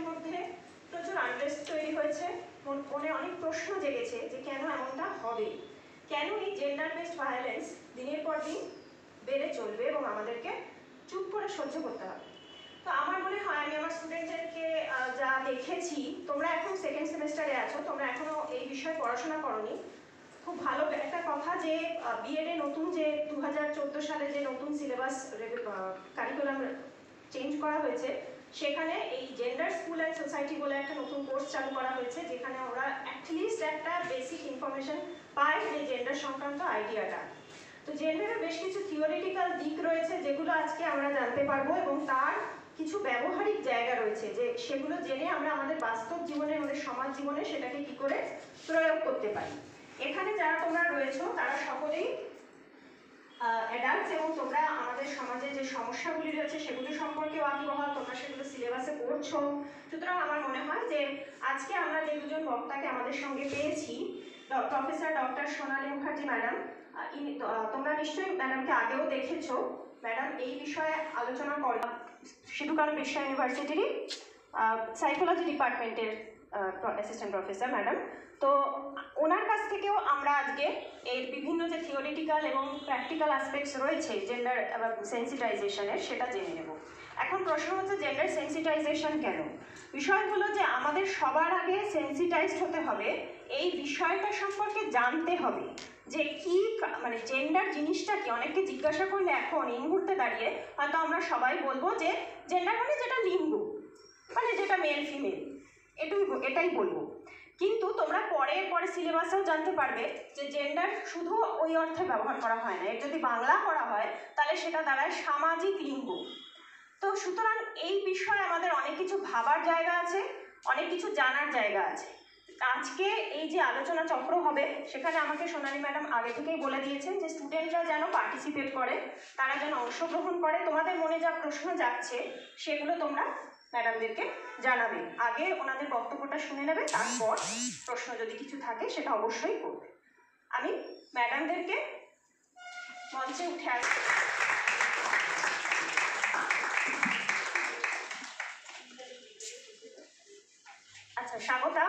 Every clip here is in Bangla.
মধ্যে প্রচুর আনরেস্ট তৈরি হয়েছে, মনে অনেক প্রশ্ন জেগেছে যে কেন এমনটা হবে, কেন এই জেন্ডার বেসড ভায়োলেন্স দিনের পর দিন বেড়ে চলবে এবং আমাদেরকে চুপ করে সহ্য করতে হবে। তো আমার মনে হয় আমি আমার স্টুডেন্টদেরকে যা দেখেছি, তোমরা এখন সেকেন্ড সেমেস্টারে আছো, তোমরা এখনো এই বিষয়ে পড়াশোনা করোনি। খুব ভালো একটা কথা যে বিএডে নতুন যে 2014 সালে যে নতুন সিলেবাস কারিকুলাম চেঞ্জ করা হয়েছে, সেখানে এই জেন্ডার স্কুল অ্যান্ড সোসাইটি বলে একটা নতুন কোর্স চালু করা হয়েছে, যেখানে ওরা অ্যাটলিস্ট একটা বেসিক ইনফরমেশন পায় যে জেন্ডার সংক্রান্ত আইডিয়াটা। তো জেন্ডারের বেশ কিছু থিওরিটিক্যাল দিক রয়েছে যেগুলো আজকে আমরা জানতে পারবো, এবং তার কিছু ব্যবহারিক জায়গা রয়েছে যে সেগুলো জেনে আমরা আমাদের বাস্তব জীবনে, আমাদের সমাজ জীবনে সেটাকে কি করে প্রয়োগ করতে পারি। এখানে যারা তোমরা রয়েছো তারা সকলেই অ্যাডাল্টস, এবং তোমরা আমাদের সমাজে যে সমস্যাগুলি রয়েছে সেগুলি সম্পর্কেও আগ্রহ, তোমরা সেগুলো সিলেবাসে পড়ছো। সুতরাং আমার মনে হয় যে আজকে আমরা যে দুজন বক্তাকে আমাদের সঙ্গে পেয়েছি, প্রফেসর ডক্টর সোনালী মুখার্জি ম্যাডাম, তোমরা নিশ্চয়ই ম্যাডামকে আগেও দেখেছো। ম্যাডাম এই বিষয়ে আলোচনা করেন সিধু কানু বিশ্ব ইউনিভার্সিটিরই সাইকোলজি ডিপার্টমেন্টের অ্যাসিস্ট্যান্ট প্রফেসর ম্যাডাম। তো ওনার কাছ থেকেও আমরা আজকে এর বিভিন্ন যে থিওরিটিক্যাল এবং প্র্যাকটিক্যাল অ্যাসপেক্টস রয়েছে জেন্ডার সেন্সিটাইজেশনের, সেটা জেনে নেব। এখন প্রশ্ন হচ্ছে জেন্ডার সেন্সিটাইজেশন কেন? বিষয় হলো যে আমাদের সবার আগে সেন্সিটাইজড হতে হবে, এই বিষয়টা সম্পর্কে জানতে হবে যে কি মানে জেন্ডার জিনিসটা কি। অনেককে জিজ্ঞাসা করলে এখন এই মুহূর্তে দাঁড়িয়ে হয়তো আমরা সবাই বলবো যে জেন্ডার মানে যেটা লিঙ্গ, মানে যেটা মেল ফিমেল, এটাই বলবো। কিন্তু তোমরা পরে সিলেবাসেও জানতে পারবে যে জেন্ডার শুধু ওই অর্থে ব্যবহার করা হয় না, এর যদি বাংলা করা হয় তাহলে সেটা দাঁড়ায় সামাজিক লিঙ্গ। তো সুতরাং এই বিষয়ে আমাদের অনেক কিছু ভাবার জায়গা আছে, অনেক কিছু জানার জায়গা আছে। আজকে এই যে আলোচনা চক্র হবে, সেখানে আমাকে সোনালী ম্যাডাম আগে থেকেই বলে দিয়েছেন যে স্টুডেন্টরা যেন পার্টিসিপেট করে, তারা যেন অংশগ্রহণ করে। তোমাদের মনে যা প্রশ্ন যাচ্ছে সেগুলো তোমরা ম্যাডামদেরকে জানাবে। আগে ওনাদের বক্তব্যটা শুনে নেবে, তারপর প্রশ্ন যদি কিছু থাকে সেটা অবশ্যই করবে। আমি ম্যাডামদেরকে মঞ্চে উঠে আসছি। আচ্ছা, স্বাগতা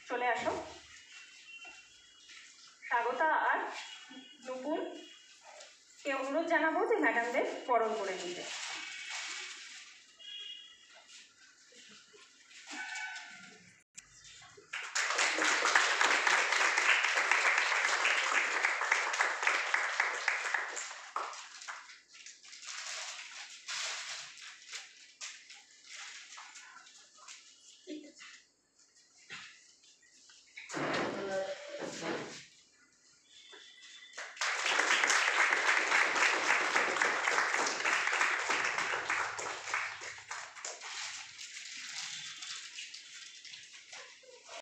চলে আসো। স্বাগতা আর নুপুরকে অনুরোধ জানাবো যে ম্যাডামদের বরণ করে নিতে।